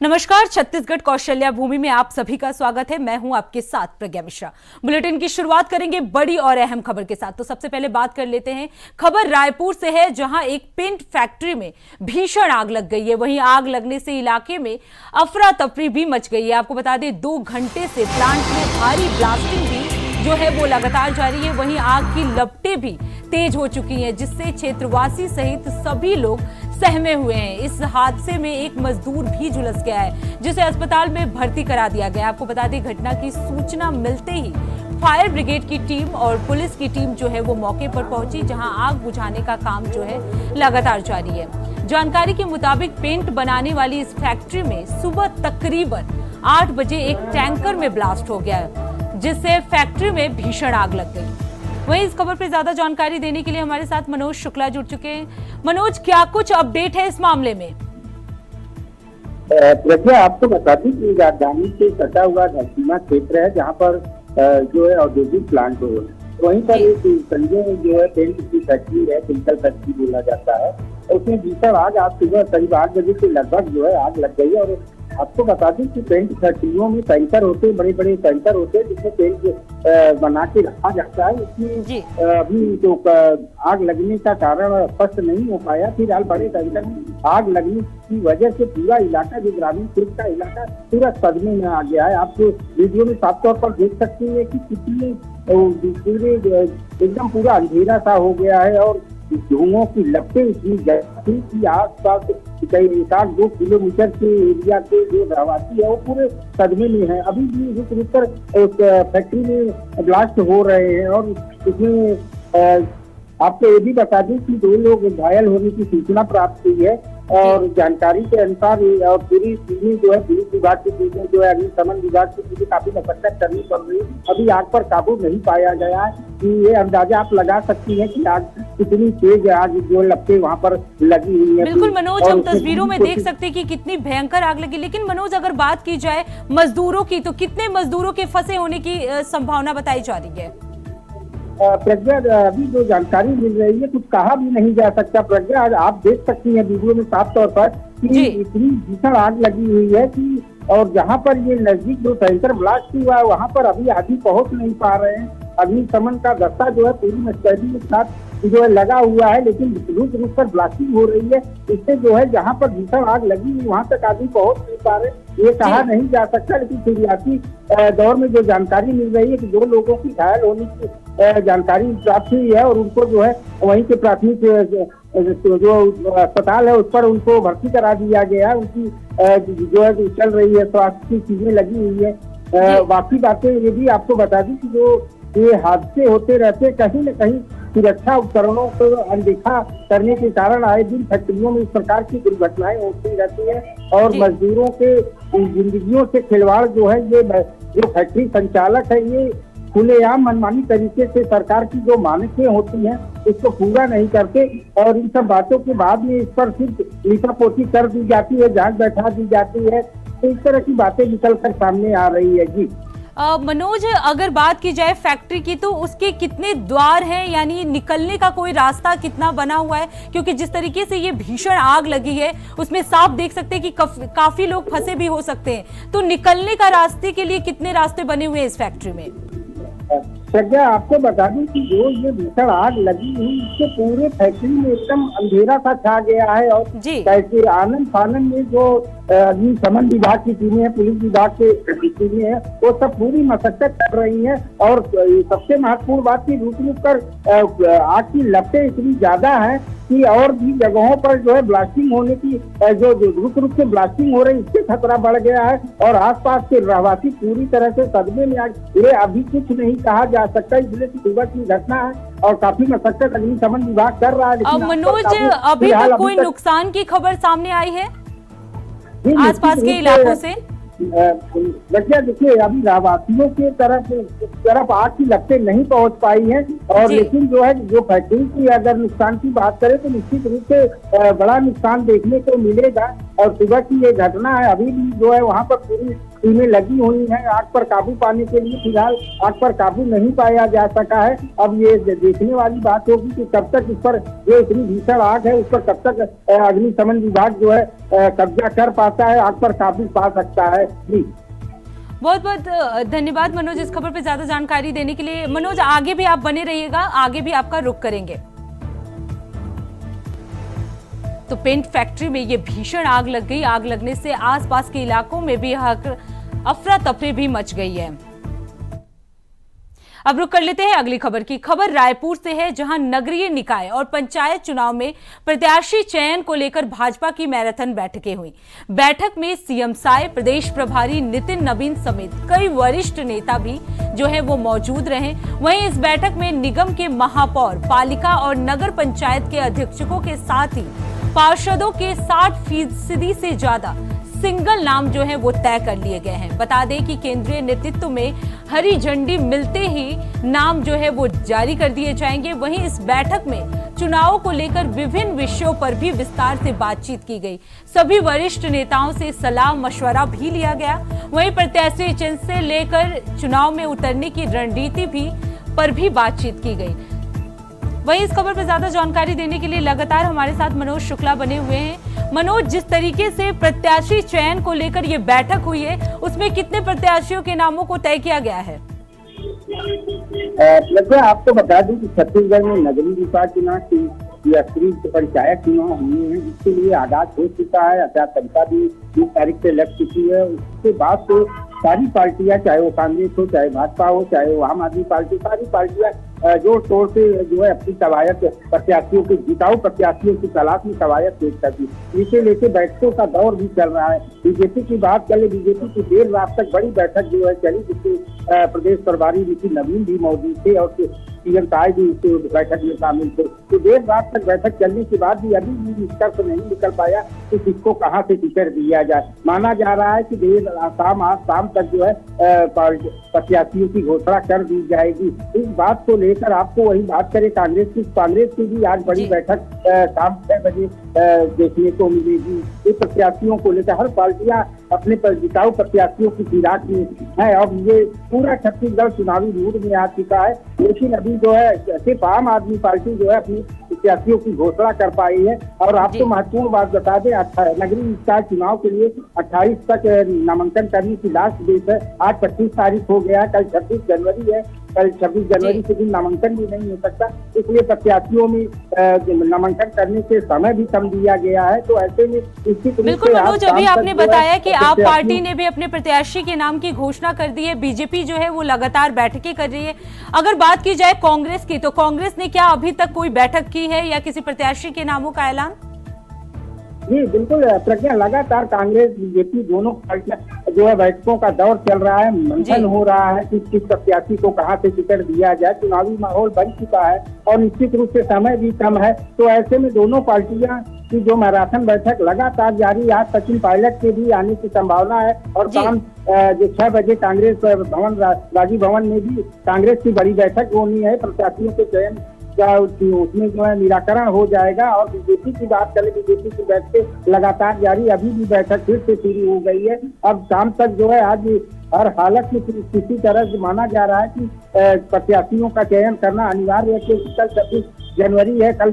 नमस्कार, छत्तीसगढ़ कौशल्या भूमि में आप सभी का स्वागत है। मैं हूं आपके साथ प्रज्ञा मिश्रा। बुलेटिन की शुरुआत करेंगे बड़ी और अहम खबर के साथ। तो सबसे पहले बात कर लेते हैं, खबर रायपुर से है, जहां एक पेंट फैक्ट्री में भीषण आग लग गई है। वहीं आग लगने से इलाके में अफरा तफरी भी मच गई है। आपको बता दें, 2 घंटे से प्लांट में भारी ब्लास्टिंग भी जो है वो लगातार जारी है। वहीं आग की लपटें भी तेज हो चुकी हैं, जिससे क्षेत्रवासी सहित सभी लोग सहमे हुए हैं। इस हादसे में एक मजदूर भी झुलस गया है, जिसे अस्पताल में भर्ती करा दिया गया। आपको बता दें, घटना की सूचना मिलते ही फायर ब्रिगेड की टीम और पुलिस की टीम जो है वो मौके पर पहुंची, जहां आग बुझाने का काम जो है लगातार जारी है। जानकारी के मुताबिक पेंट बनाने वाली इस फैक्ट्री में सुबह तकरीबन 8 बजे एक टैंकर में ब्लास्ट हो गया, जिससे फैक्ट्री में भीषण आग लग गई। वहीं इस खबर पर ज्यादा जानकारी देने के लिए हमारे साथ मनोज शुक्ला जुड़ चुके हैं। मनोज, क्या कुछ अपडेट है इस मामले में? प्रज्ञा, आपको बता दें कि राजधानी से सटा हुआ धरतीमा क्षेत्र है, जहां पर जो है औद्योगिक प्लांट हो, वहीं पर एक संजय जो है पेंट की फैक्ट्री है, केमिकल फैक्ट्री बोला जाता है। उसमें भीषण आग आज सुबह करीब 8 बजे के लगभग जो है आग लग गई। और आपको बता दें कि पेंट फैक्ट्रियों में टैंकर होते हैं, बड़े बड़े टैंकर होते हैं, जिसमें पेंट बना के रखा जाता है। इसमें अभी तो आग लगने का कारण स्पष्ट नहीं हो पाया। फिलहाल बड़े टैंकर में आग लगने की वजह से पूरा इलाका, जो ग्रामीण क्षेत्र का इलाका, पूरा सदमे में आ गया है। आप वीडियो में साफ तौर पर देख सकते हैं कि कितनी पूरे एकदम पूरा अंधेरा सा हो गया है और धुओं की लपटें इतनी थी कि आसपास कई 1-2 किलोमीटर के एरिया के जो रहवासी है वो पूरे सदमे में है। अभी भी रुक रुक कर फैक्ट्री में ब्लास्ट हो रहे हैं। और इसमें आपको ये भी बता दें कि 2 लोग घायल होने की सूचना प्राप्त हुई है। और जानकारी के अनुसार और पूरी टीमें जो है, पुलिस विभाग की टीमें जो है, अग्निशमन विभाग की टीमें काफी मशक्कत करनी पड़ रही है। अभी आग पर काबू नहीं पाया गया है। ये अंदाजा आप लगा सकती हैं कि आग कितनी तेज आग जो लपटें वहाँ पर लगी हुई है। बिल्कुल मनोज, हम तस्वीरों में देख सकते हैं कि कितनी भयंकर आग लगी। लेकिन मनोज, अगर बात की जाए मजदूरों की, तो कितने मजदूरों के फंसे होने की संभावना बताई जा रही है? प्रज्ञा, अभी जो जानकारी मिल रही है कुछ कहा भी नहीं जा सकता। प्रज्ञा, आप देख सकती हैं वीडियो में साफ तौर पर कि इतनी भीषण आग लगी हुई है कि, और जहां पर ये नजदीक जो टैंकर ब्लास्ट हुआ है वहां पर अभी आदमी पहुंच नहीं पा रहे हैं। अग्निशमन का दस्ता जो है पूरी मुस्तैदी के साथ जो है लगा हुआ है, लेकिन रुक रुक कर ब्लास्टिंग हो रही है। इससे जो है जहां पर भीषण आग लगी हुई वहां तक आदमी पहुंच नहीं पा रहे, ये कहा नहीं जा सकता। लेकिन शुरुआती दौर में जो जानकारी मिल रही है कि 2 लोगों की घायल होने की जानकारी प्राप्त हुई है और उनको जो है वहीं के प्राथमिक जो अस्पताल है उस पर उनको भर्ती करा दिया गया है। उनकी जो है चल रही है, स्वास्थ्य की चीजें लगी हुई है। बाकी बातें ये भी आपको बता दी कि जो ये हादसे होते रहते, कहीं न कहीं सुरक्षा उपकरणों को अनदेखा करने के कारण आए दिन फैक्ट्रियों में इस प्रकार की दुर्घटनाएं होती रहती है। और मजदूरों के जिंदगियों से खिलवाड़ जो है, ये जो फैक्ट्री संचालक है, ये खुलेआम मनमानी तरीके से सरकार की जो मानकें होती हैं इसको पूरा नहीं करते। और इन सब बातों के बाद में इस पर सिर्फ लिपापोती कर दी जाती है, जांच बैठा दी जाती है। तो इस तरह की बातें निकल कर सामने आ रही है। जी मनोज, अगर बात की जाए फैक्ट्री की, तो उसके कितने द्वार हैं, यानी निकलने का कोई रास्ता कितना बना हुआ है? क्योंकि जिस तरीके से ये भीषण आग लगी है उसमें साफ देख सकते हैं कि काफी लोग फंसे भी हो सकते हैं। तो निकलने का रास्ते के लिए कितने रास्ते बने हुए हैं इस फैक्ट्री में? प्रज्ञा, आपको बता दूं कि जो ये भीषण आग लगी हुई, इससे पूरे फैक्ट्री में एकदम अंधेरा सा छा गया है। और कैसे आनंद फानंद में जो अग्निशमन विभाग की टीमें हैं, पुलिस विभाग के टीमें हैं, वो सब पूरी मशक्कत कर रही हैं। और सबसे महत्वपूर्ण बात की रुक रुक कर आग की लपटें इतनी ज्यादा हैं कि और भी जगहों पर जो है ब्लास्टिंग होने की, जो रुक रुक के ब्लास्टिंग हो रही, इससे खतरा बढ़ गया है। और आसपास के रहवासी पूरी तरह से सदमे में ये अभी कुछ नहीं कहा जा सकता, इसलिए सुबह की घटना है और काफी मशक्कत अग्निशमन विभाग कर रहा है। मनोज, अभी तक कोई नुकसान की खबर सामने आई है आसपास के इलाकों से? बच्चा, देखिए, अभी रहवासियों के तरफ आग की लपटें नहीं पहुंच पाई हैं। और लेकिन जो है, जो फैक्ट्री की अगर नुकसान की बात करें तो निश्चित रूप से बड़ा नुकसान देखने को मिलेगा। और सुबह की ये घटना है। अभी भी जो है वहाँ पर पूरी टीमें लगी हुई हैं आग पर काबू पाने के लिए। फिलहाल आग पर काबू नहीं पाया जा सका है। अब ये देखने वाली बात होगी कि कब तक इस पर जो इतनी भीषण आग है उस पर कब तक अग्निशमन विभाग जो है कब्जा कर पाता है, आग पर काबू पा सकता है। जी बहुत बहुत धन्यवाद मनोज इस खबर पे ज्यादा जानकारी देने के लिए। मनोज आगे भी आप बने रहिएगा, आगे भी आपका रुख करेंगे। तो पेंट फैक्ट्री में ये भीषण आग लग गई। आग लगने से आसपास के इलाकों में भी अफरा तफरी भी मच गई है। अब रुक कर लेते हैं अगली खबर की। खबर रायपुर से है, जहां नगरीय निकाय और पंचायत चुनाव में प्रत्याशी चयन को लेकर भाजपा की मैराथन बैठकें हुई। बैठक में सीएम साय, प्रदेश प्रभारी नितिन नवीन समेत कई वरिष्ठ नेता भी जो है वो मौजूद रहे। वहीं इस बैठक में निगम के महापौर, पालिका और नगर पंचायत के अधीक्षकों के साथ ही पार्षदों के 60% से ज्यादा सिंगल नाम जो है वो तय कर लिए गए हैं। बता दें कि केंद्रीय नेतृत्व में हरी झंडी मिलते ही नाम जो है वो जारी कर दिए जाएंगे। वहीं इस बैठक में चुनाव को लेकर विभिन्न विषयों पर भी विस्तार से बातचीत की गई। सभी वरिष्ठ नेताओं से सलाह मशवरा भी लिया गया। वहीं प्रत्याशी चयन से लेकर चुनाव में उतरने की रणनीति पर भी बातचीत की गई। वहीं इस खबर पर ज्यादा जानकारी देने के लिए लगातार हमारे साथ मनोज शुक्ला बने हुए हैं। मनोज, जिस तरीके से प्रत्याशी चयन को लेकर ये बैठक हुई है, उसमें कितने प्रत्याशियों के नामों को तय किया गया है? आपको बता दूं कि छत्तीसगढ़ में नगरीय निकाय चुनाव या पंचायत चुनाव हुए हैं, जिसके लिए आगाज हो चुका है। आचार संहिता भी 20 तारीख से लग चुकी है। उसके बाद तो सारी पार्टियां, चाहे वो कांग्रेस हो, चाहे भाजपा हो, चाहे वो आम आदमी पार्टी, सारी पार्टियां जोर शोर से जो है अपनी कवायद प्रत्याशियों के, जिताऊ प्रत्याशियों की तलाश में कवायद पेश करती। इसे लेके बैठकों का दौर भी चल रहा है। बीजेपी की बात कर ले, बीजेपी की देर रात तक बड़ी बैठक जो है चली, जिससे प्रदेश प्रभारी नितिन नवीन भी मौजूद थे और सीएम साय भी इस बैठक में शामिल थे। तो देर रात तक बैठक चलने के बाद भी अभी भी निष्कर्ष नहीं निकल पाया कि किसको कहाँ से टिकट दिया जाए। माना जा रहा है कि देर आज शाम तक जो है प्रत्याशियों की घोषणा कर दी जाएगी। इस बात को लेकर आपको वही बात करें कांग्रेस की भी आज बड़ी बैठक शाम 6 बजे देखने को मिलेगी। ये प्रत्याशियों को लेकर हर पार्टियां अपने जिताऊ प्रत्याशियों की फिराक में है। अब ये पूरा छत्तीसगढ़ चुनावी मूड में आ चुका है, लेकिन अभी जो है सिर्फ आम आदमी पार्टी जो है अपनी प्रत्याशियों की घोषणा कर पाई है। और आपको महत्वपूर्ण बात बता दें, नगरीय निकाय चुनाव के लिए 28 तक नामांकन करने की लास्ट डेट है। आज 25 तारीख हो गया, कल 26 जनवरी है। कल 26 जनवरी के दिन नामांकन भी नहीं हो सकता, इसलिए प्रत्याशियों में नामांकन करने से समय भी कम दिया गया है। तो ऐसे में बिल्कुल मनोज, अभी आपने बताया कि आप पार्टी ने भी अपने प्रत्याशी के नाम की घोषणा कर दी है। बीजेपी जो है वो लगातार बैठकें कर रही है। अगर बात की जाए कांग्रेस की, तो कांग्रेस ने क्या अभी तक कोई बैठक की है या किसी प्रत्याशी के नामों का ऐलान? जी बिल्कुल प्रज्ञा, लगातार कांग्रेस बीजेपी दोनों पार्टियां जो है बैठकों का दौर चल रहा है। मंथन हो रहा है कि किस प्रत्याशी को कहां से टिकट दिया जाए। चुनावी माहौल बन चुका है और निश्चित रूप से समय भी कम है। तो ऐसे में दोनों पार्टियां की जो मैराथन बैठक लगातार जारी। आज सचिन पायलट के भी आने की संभावना है और शाम जो 6 बजे कांग्रेस भवन, राजीव भवन में भी कांग्रेस की बड़ी बैठक होनी है। प्रत्याशियों के चयन उसमें जो है निराकरण हो जाएगा। और बीजेपी की बात करें, बीजेपी की बैठकें लगातार जारी, अभी भी बैठक फिर से शुरू हो गई है। अब शाम तक जो है आज हर हालत में किसी तरह से माना जा रहा है कि प्रत्याशियों का चयन करना अनिवार्य है, क्योंकि कल 26 जनवरी है। कल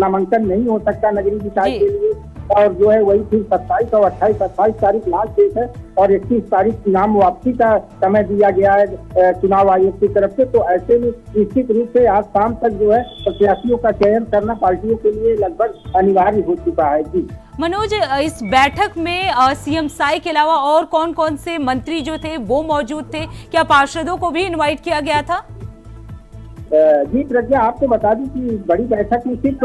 नामांकन नहीं हो सकता नगरीय निकाय के लिए। और जो है वही फिर 27 और 28 तारीख लास्ट डेट है और 31 तारीख नाम वापसी का समय दिया गया है चुनाव आयोग की तरफ से। तो ऐसे में निश्चित रूप से आज शाम तक जो है प्रत्याशियों का चयन करना पार्टियों के लिए लगभग अनिवार्य हो चुका है। जी मनोज, इस बैठक में सीएम साय के अलावा और कौन कौन से मंत्री जो थे वो मौजूद थे? क्या पार्षदों को भी इनवाइट किया गया था? जी प्रज्ञा, आपको बता दूं कि बड़ी बैठक में सिर्फ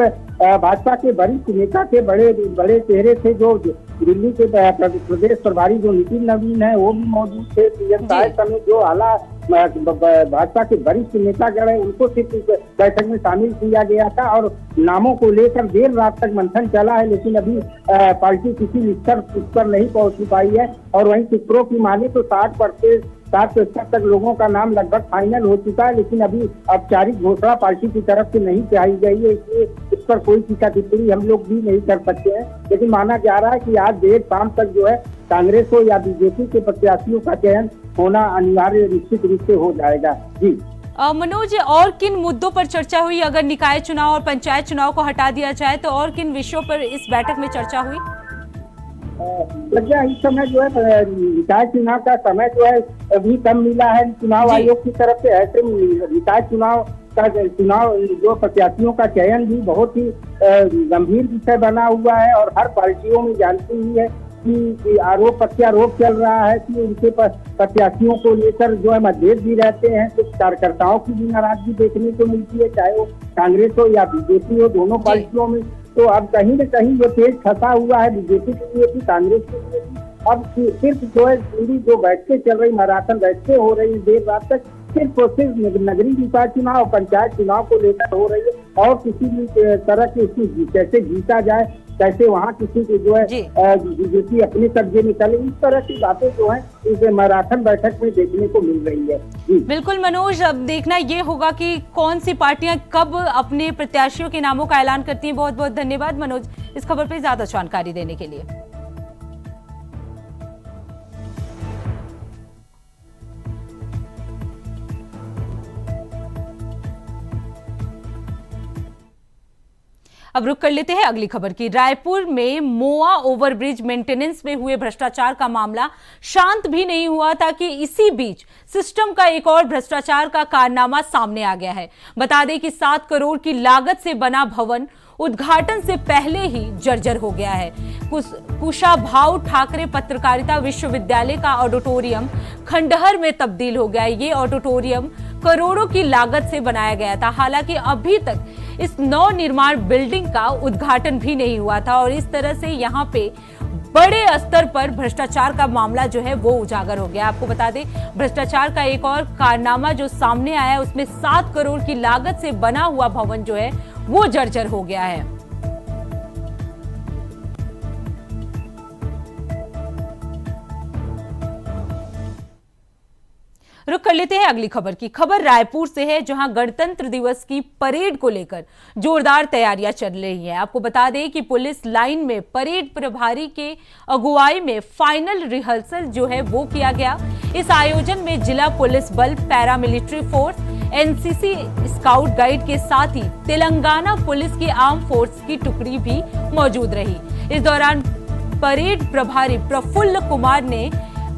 भाजपा के वरिष्ठ नेता के बड़े चेहरे थे। जो दिल्ली के प्रदेश प्रभारी जो नितिन नवीन है वो भी मौजूद थे। सीएम साय समेत जो आला भाजपा के वरिष्ठ नेतागण है उनको सिर्फ बैठक में शामिल किया गया था। और नामों को लेकर देर रात तक मंथन चला है, लेकिन अभी पार्टी किसी निष्कर्ष पर नहीं पहुंच पाई है। और वहीं सूत्रों की माने तो 60% तक लोगों का नाम लगभग फाइनल हो चुका है, लेकिन अभी औपचारिक घोषणा पार्टी की तरफ से नहीं चाहिए गई है, इसलिए इस पर कोई टीका टिप्पणी हम लोग भी नहीं कर सकते हैं। लेकिन माना जा रहा है कि आज देर शाम तक जो है कांग्रेस हो या बीजेपी के प्रत्याशियों का चयन होना अनिवार्य निश्चित रूप से हो जाएगा। जी मनोज, और किन मुद्दों पर चर्चा हुई? अगर निकाय चुनाव और पंचायत चुनाव को हटा दिया जाए तो और किन विषयों पर इस बैठक में चर्चा हुई? प्रज्ञा, इस समय जो है निकाय चुनाव का समय जो है अभी कम मिला है चुनाव आयोग की तरफ से। ऐसे निकाय चुनाव जो प्रत्याशियों का चयन भी बहुत ही गंभीर विषय बना हुआ है और हर पार्टियों में जानती ही है कि आरोप प्रत्यारोप चल रहा है कि उनके प्रत्याशियों को लेकर जो है मतभेद भी रहते हैं। कुछ कार्यकर्ताओं की भी नाराजगी देखने को मिलती है, चाहे वो कांग्रेस हो या बीजेपी हो, दोनों पार्टियों में। तो अब कहीं न कहीं ये पेज फंसा हुआ है बीजेपी के लिए भी, कांग्रेस के लिए भी। अब सिर्फ जो है पूरी जो बैठकें चल रही, मैराथन बैठकें हो रही देर रात तक, सिर्फ नगरीय निकाय चुनाव और पंचायत चुनाव को लेकर हो रही है और किसी भी तरह की इसमें कैसे जीता जाए, कैसे वहाँ किसी की जो है बीजेपी अपने कब्जे में चले, इस तरह की बातें जो है इस मैराथन बैठक में देखने को मिल रही है। बिल्कुल मनोज, अब देखना ये होगा कि कौन सी पार्टियां कब अपने प्रत्याशियों के नामों का ऐलान करती हैं। बहुत बहुत धन्यवाद मनोज इस खबर पर ज्यादा जानकारी देने के लिए। अब रुक कर लेते हैं अगली खबर की। रायपुर में मोआ ओवरब्रिज मेंटेनेंस में हुए भ्रष्टाचार का मामला शांत भी नहीं हुआ था कि इसी बीच सिस्टम का एक और भ्रष्टाचार का कारनामा सामने आ गया है। बता दें कि 7 करोड़ की लागत से बना भवन उद्घाटन से पहले ही जर्जर हो गया है। कुशाभाऊ ठाकरे पत्रकारिता विश्वविद्यालय का ऑडिटोरियम खंडहर में तब्दील हो गया है। ये ऑडिटोरियम करोड़ों की लागत से बनाया गया था। हालांकि अभी तक इस नवनिर्माण बिल्डिंग का उद्घाटन भी नहीं हुआ था और इस तरह से यहाँ पे बड़े स्तर पर भ्रष्टाचार का मामला जो है वो उजागर हो गया। आपको बता दें, भ्रष्टाचार का एक और कारनामा जो सामने आया है उसमें 7 करोड़ की लागत से बना हुआ भवन जो है वो जर्जर हो गया है। रुक कर लेते हैं अगली खबर की। खबर रायपुर से है, जहां गणतंत्र दिवस की परेड को लेकर जोरदार तैयारियां चल रही हैं। आपको बता दें कि पुलिस लाइन में परेड प्रभारी के अगुवाई में फाइनल रिहर्सल जो है वो किया गया। इस आयोजन में जिला पुलिस बल, paramilitary force, NCC, scout guide के साथ ही तेलंगाना पुलिस की आर्म फोर्स की टुकड़ी भी मौजूद रही। इस दौरान परेड प्रभारी प्रफुल्ल कुमार ने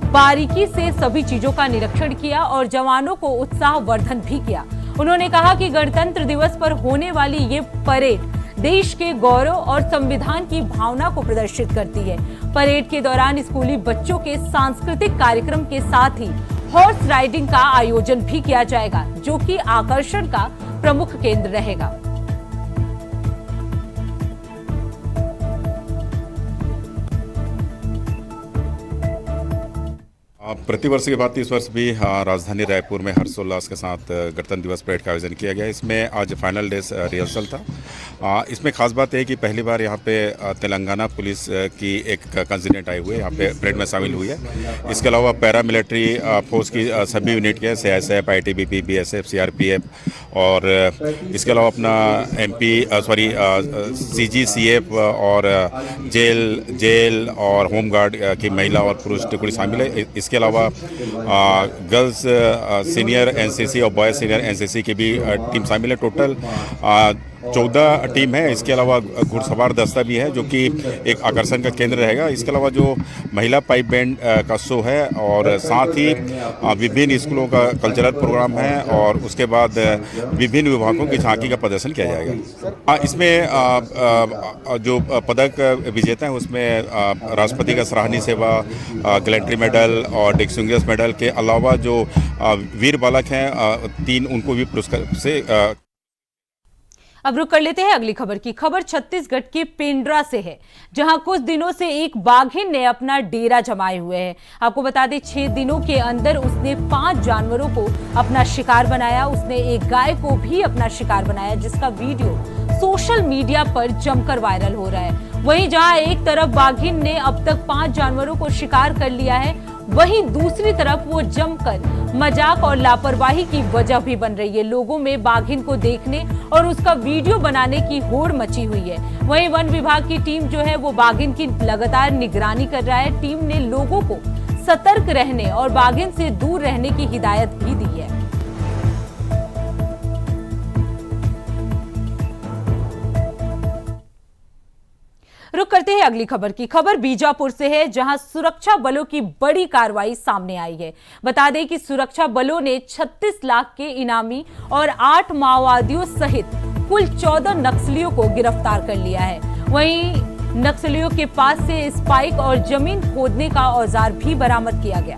बारीकी से सभी चीजों का निरीक्षण किया और जवानों को उत्साहवर्धन भी किया। उन्होंने कहा कि गणतंत्र दिवस पर होने वाली ये परेड देश के गौरव और संविधान की भावना को प्रदर्शित करती है। परेड के दौरान स्कूली बच्चों के सांस्कृतिक कार्यक्रम के साथ ही हॉर्स राइडिंग का आयोजन भी किया जाएगा, जो कि आकर्षण का प्रमुख केंद्र रहेगा। प्रतिवर्ष के बाद इस वर्ष भी राजधानी रायपुर में हर्षोल्लास के साथ गणतंत्र दिवस परेड का आयोजन किया गया। इसमें आज फाइनल डे रिहर्सल था। इसमें खास बात है कि पहली बार यहाँ पे तेलंगाना पुलिस की एक कंटिजेंट आए हुए यहाँ पे परेड में शामिल हुई है। इसके अलावा पैरामिलिट्री फोर्स की सभी यूनिट के CISF, ITBP, BSF, CRPF और इसके अलावा अपना CGCF और जेल और होमगार्ड की महिला और पुरुष टुकड़ी शामिल है। इसके अलावा गर्ल्स सीनियर NCC और बॉयज सीनियर NCC की भी टीम शामिल है। टोटल 14 टीम है। इसके अलावा घुड़सवार दस्ता भी है जो कि एक आकर्षण का केंद्र रहेगा। इसके अलावा जो महिला पाइप बैंड का शो है और साथ ही विभिन्न स्कूलों का कल्चरल प्रोग्राम है और उसके बाद विभिन्न विभागों की झांकी का प्रदर्शन किया जाएगा। इसमें जो पदक विजेता हैं उसमें राष्ट्रपति का सराहनीय सेवा, गैलेंट्री मेडल और डिस्टिंग्विश्ड मेडल के अलावा जो वीर बालक हैं 3 उनको भी पुरस्कार से। अब रुक कर लेते हैं अगली खबर की। खबर छत्तीसगढ़ के पेंड्रा से है, जहां कुछ दिनों से एक बाघिन ने अपना डेरा जमाए हुए है। आपको बता दें 6 दिनों के अंदर उसने 5 जानवरों को अपना शिकार बनाया। उसने एक गाय को भी अपना शिकार बनाया, जिसका वीडियो सोशल मीडिया पर जमकर वायरल हो रहा है। वहीं जहां एक तरफ बाघिन ने अब तक 5 जानवरों को शिकार कर लिया है, वहीं दूसरी तरफ वो जमकर मजाक और लापरवाही की वजह भी बन रही है। लोगों में बाघिन को देखने और उसका वीडियो बनाने की होड़ मची हुई है। वहीं वन विभाग की टीम जो है वो बाघिन की लगातार निगरानी कर रहा है। टीम ने लोगों को सतर्क रहने और बाघिन से दूर रहने की हिदायत भी दी है। रुक करते हैं अगली खबर की। खबर बीजापुर से है, जहां सुरक्षा बलों की बड़ी कार्रवाई सामने आई है। बता दें कि सुरक्षा बलों ने 36 लाख के इनामी और 8 माओवादियों सहित कुल 14 नक्सलियों को गिरफ्तार कर लिया है। वहीं नक्सलियों के पास से स्पाइक और जमीन खोदने का औजार भी बरामद किया गया।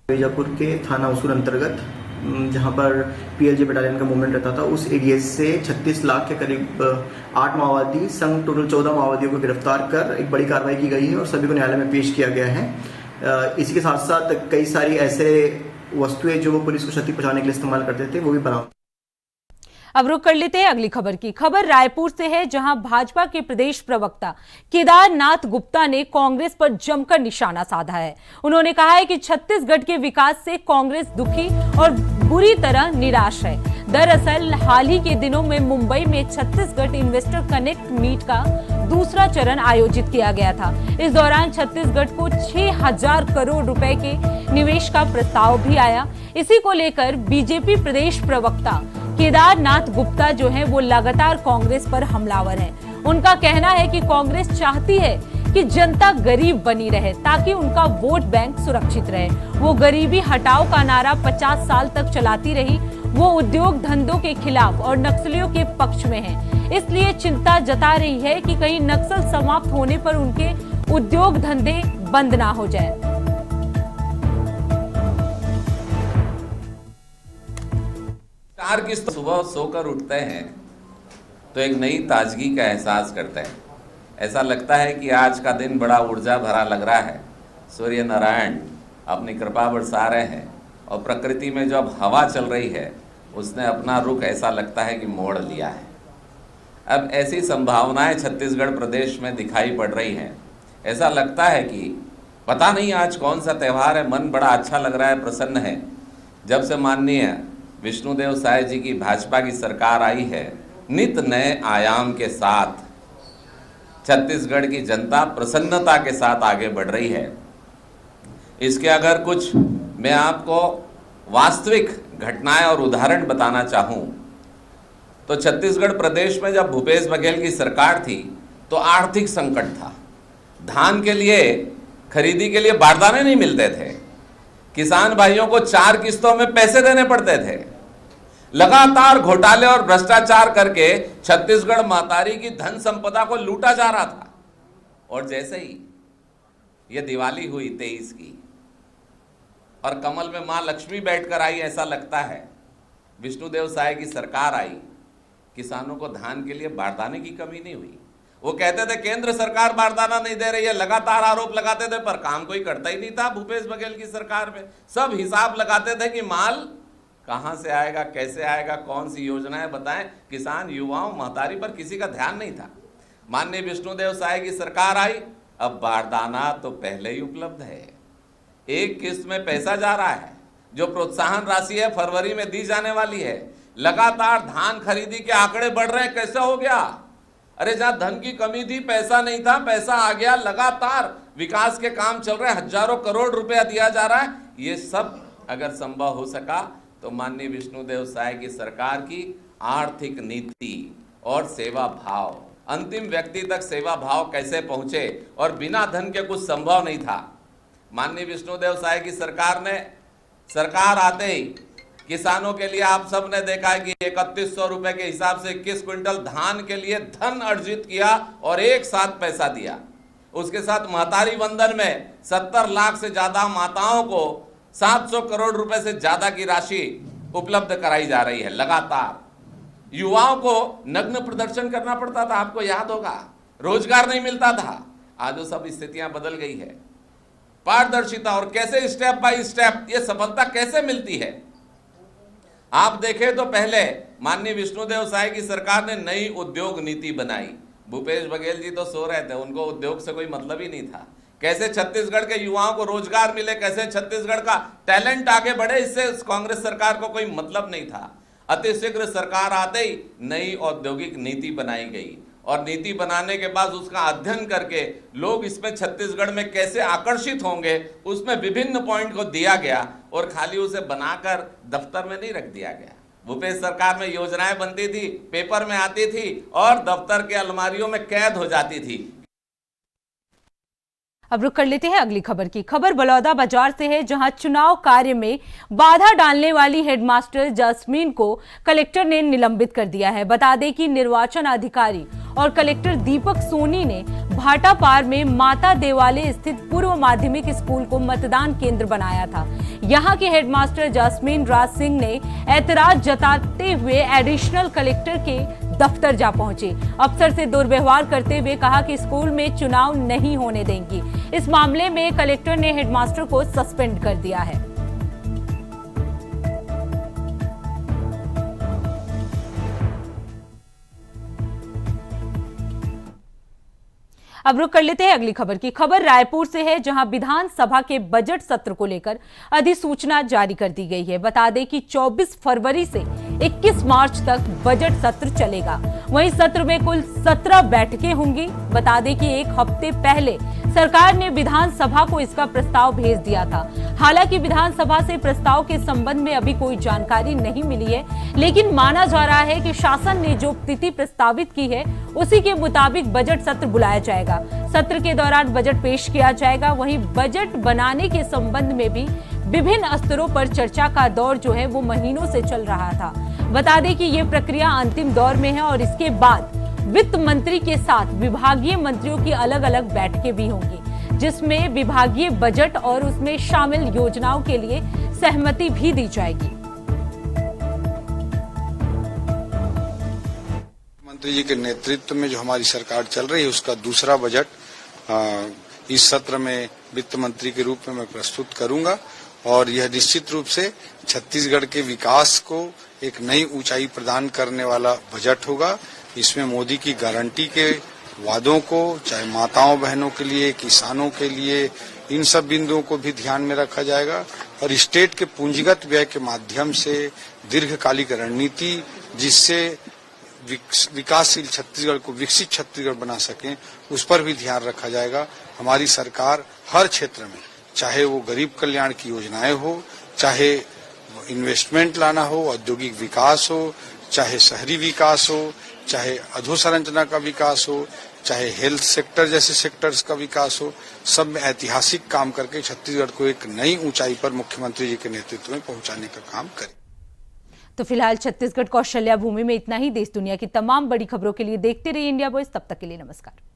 बीजापुर के थाना उसूर अंतर्गत जहां पर पीएलजे बटालियन का मूवमेंट रहता था, उस एरिया से 36 लाख के करीब 8 माओवादी संग टोटल 14 माओवादियों को गिरफ्तार कर एक बड़ी कार्रवाई की गई है और सभी को न्यायालय में पेश किया गया है। इसी के साथ साथ कई सारी ऐसे वस्तुएं जो वो पुलिस को क्षति पहुंचाने के लिए इस्तेमाल करते थे वो भी बरामद। अब रुक कर लेते हैं अगली खबर की। खबर रायपुर से है, जहां भाजपा के प्रदेश प्रवक्ता केदारनाथ गुप्ता ने कांग्रेस पर जमकर निशाना साधा है। उन्होंने कहा है कि छत्तीसगढ़ के विकास से कांग्रेस दुखी और बुरी तरह निराश है। दरअसल हाल ही के दिनों में मुंबई में छत्तीसगढ़ इन्वेस्टर कनेक्ट मीट का दूसरा चरण आयोजित किया गया था। इस दौरान छत्तीसगढ़ को 6,000 करोड़ रुपए के निवेश का प्रस्ताव भी आया। इसी को लेकर बीजेपी प्रदेश प्रवक्ता केदारनाथ गुप्ता जो है वो लगातार कांग्रेस पर हमलावर हैं। उनका कहना है कि कांग्रेस चाहती है कि जनता गरीब बनी रहे ताकि उनका वोट बैंक सुरक्षित रहे। वो गरीबी हटाओ का नारा 50 साल तक चलाती रही। वो उद्योग धंधों के खिलाफ और नक्सलियों के पक्ष में है, इसलिए चिंता जता रही है कि कहीं नक्सल समाप्त होने पर उनके उद्योग धंधे बंद ना हो जाए। की सुबह सोकर उठते हैं तो एक नई ताजगी का एहसास करते हैं। ऐसा लगता है कि आज का दिन बड़ा ऊर्जा भरा लग रहा है। सूर्य नारायण अपनी कृपा बरसा रहे हैं और प्रकृति में जो अब हवा चल रही है उसने अपना रुख ऐसा लगता है कि मोड़ लिया है। अब ऐसी संभावनाएं छत्तीसगढ़ प्रदेश में दिखाई पड़ रही हैं। ऐसा लगता है कि पता नहीं आज कौन सा त्यौहार है, मन बड़ा अच्छा लग रहा है, प्रसन्न है। जब से माननीय विष्णुदेव साय जी की भाजपा की सरकार आई है, नित नए आयाम के साथ छत्तीसगढ़ की जनता प्रसन्नता के साथ आगे बढ़ रही है। इसके अगर कुछ मैं आपको वास्तविक घटनाएं और उदाहरण बताना चाहूं तो छत्तीसगढ़ प्रदेश में जब भूपेश बघेल की सरकार थी तो आर्थिक संकट था। धान के लिए खरीदी के लिए बारदाने नहीं मिलते थे। किसान भाइयों को 4 किस्तों में पैसे देने पड़ते थे। लगातार घोटाले और भ्रष्टाचार करके छत्तीसगढ़ महतारी की धन संपदा को लूटा जा रहा था। और जैसे ही ये दिवाली हुई 23 की और कमल में मां लक्ष्मी बैठकर आई, ऐसा लगता है विष्णुदेव साय की सरकार आई, किसानों को धान के लिए बारदाने की कमी नहीं हुई। वो कहते थे केंद्र सरकार बारदाना नहीं दे रही है, लगातार आरोप लगाते थे, पर काम कोई करता ही नहीं था। भूपेश बघेल की सरकार में सब हिसाब लगाते थे कि माल कहां से आएगा, कैसे आएगा, कौन सी योजनाएं बताएं। किसान, युवाओं, महतारी पर किसी का ध्यान नहीं था। माननीय विष्णुदेव साय की सरकार आई, अब बारदाना तो पहले ही उपलब्ध है। एक किस्त में पैसा जा रहा है। जो प्रोत्साहन राशि है फरवरी में दी जाने वाली है। लगातार धान खरीदी के आंकड़े बढ़ रहे हैं। कैसे हो गया? अरे जहां धन की कमी थी, पैसा नहीं था, पैसा आ गया। लगातार विकास के काम चल रहे हैं, हजारों करोड़ रुपया दिया जा रहा है। ये सब अगर संभव हो सका तो माननीय विष्णुदेव साय की सरकार की आर्थिक नीति और सेवा भाव, अंतिम व्यक्ति तक सेवा भाव कैसे पहुंचे, और बिना धन के कुछ संभव नहीं था। माननीय विष्णुदेव साय की सरकार ने सरकार आते ही किसानों के लिए आप सब ने देखा है कि 3100 रुपए के हिसाब से 21 क्विंटल धान के लिए धन अर्जित किया और एक साथ पैसा दिया। उसके साथ महतारी वंदन में 70 लाख से ज्यादा माताओं को 700 करोड़ रुपए से ज्यादा की राशि उपलब्ध कराई जा रही है। लगातार युवाओं को नग्न प्रदर्शन करना पड़ता था, आपको याद होगा, रोजगार नहीं मिलता था। आज वो सब स्थितियां बदल गई है। पारदर्शिता और कैसे स्टेप बाय स्टेप ये सफलता कैसे मिलती है। आप देखें तो पहले माननीय विष्णुदेव साय की सरकार ने नई उद्योग नीति बनाई। भूपेश बघेल जी तो सो रहे थे, उनको उद्योग से कोई मतलब ही नहीं था। कैसे छत्तीसगढ़ के युवाओं को रोजगार मिले, कैसे छत्तीसगढ़ का टैलेंट आगे बढ़े, इससे कांग्रेस सरकार को कोई मतलब नहीं था। अतिशीघ्र सरकार आते ही नई औद्योगिक नीति बनाई गई और नीति बनाने के बाद उसका अध्ययन करके लोग इसमें छत्तीसगढ़ में कैसे आकर्षित होंगे, उसमें विभिन्न पॉइंट को दिया गया और खाली उसे बनाकर दफ्तर में नहीं रख दिया गया। भूपेश सरकार में योजनाएं बनती थी, पेपर में आती थी और दफ्तर के अलमारियों में कैद हो जाती थी। अब रुक कर लेते हैं अगली खबर की। खबर बलौदा बाजार से है, जहां चुनाव कार्य में बाधा डालने वाली हेडमास्टर जैस्मीन को कलेक्टर ने निलंबित कर दिया है। बता दें कि निर्वाचन अधिकारी और कलेक्टर दीपक सोनी ने भाटापार में माता देवालय स्थित पूर्व माध्यमिक स्कूल को मतदान केंद्र बनाया था। यहां के हेडमास्टर जैस्मीन राज सिंह ने ऐतराज जताते हुए एडिशनल कलेक्टर के दफ्तर जा पहुंचे। अफसर से दुर्व्यवहार करते हुए कहा कि स्कूल में चुनाव नहीं होने देंगी। इस मामले में कलेक्टर ने हेडमास्टर को सस्पेंड कर दिया है। अब रुक कर लेते हैं अगली खबर की। खबर रायपुर से है, जहां विधानसभा के बजट सत्र को लेकर अधिसूचना जारी कर दी गई है। बता दें कि 24 फरवरी से 21 मार्च तक बजट सत्र चलेगा। वहीं सत्र में कुल 17 बैठकें होंगी। बता दें कि एक हफ्ते पहले सरकार ने विधानसभा को इसका प्रस्ताव भेज दिया था। हालांकि विधानसभा से प्रस्ताव के संबंध में अभी कोई जानकारी नहीं मिली है, लेकिन माना जा रहा है कि शासन ने जो तिथि प्रस्तावित की है उसी के मुताबिक बजट सत्र बुलाया जाएगा। सत्र के दौरान बजट पेश किया जाएगा। वहीं बजट बनाने के संबंध में भी विभिन्न स्तरों पर चर्चा का दौर जो है वो महीनों से चल रहा था। बता दें कि ये प्रक्रिया अंतिम दौर में है और इसके बाद वित्त मंत्री के साथ विभागीय मंत्रियों की अलग अलग बैठकें भी होंगी, जिसमें विभागीय बजट और उसमें शामिल योजनाओं के लिए सहमति भी दी जाएगी। मंत्री जी के नेतृत्व में जो हमारी सरकार चल रही है उसका दूसरा बजट इस सत्र में वित्त मंत्री के रूप में मैं प्रस्तुत करूंगा और यह निश्चित रूप से छत्तीसगढ़ के विकास को एक नई ऊंचाई प्रदान करने वाला बजट होगा। इसमें मोदी की गारंटी के वादों को, चाहे माताओं बहनों के लिए, किसानों के लिए, इन सब बिंदुओं को भी ध्यान में रखा जाएगा और स्टेट के पूंजीगत व्यय के माध्यम से दीर्घकालिक रणनीति जिससे विकासशील छत्तीसगढ़ को विकसित छत्तीसगढ़ बना सकें, उस पर भी ध्यान रखा जाएगा। हमारी सरकार हर क्षेत्र में, चाहे वो गरीब कल्याण की योजनाएं हो, चाहे इन्वेस्टमेंट लाना हो, औद्योगिक विकास हो, चाहे शहरी विकास हो, चाहे अधोसंरचना का विकास हो, चाहे हेल्थ सेक्टर जैसे सेक्टर्स का विकास हो, सब में ऐतिहासिक काम करके छत्तीसगढ़ को एक नई ऊंचाई पर मुख्यमंत्री जी के नेतृत्व में पहुंचाने का काम करें। तो फिलहाल छत्तीसगढ़ कौशल्या भूमि में इतना ही। देश दुनिया की तमाम बड़ी खबरों के लिए देखते रहिए इंडिया वॉइस। तब तक के लिए नमस्कार।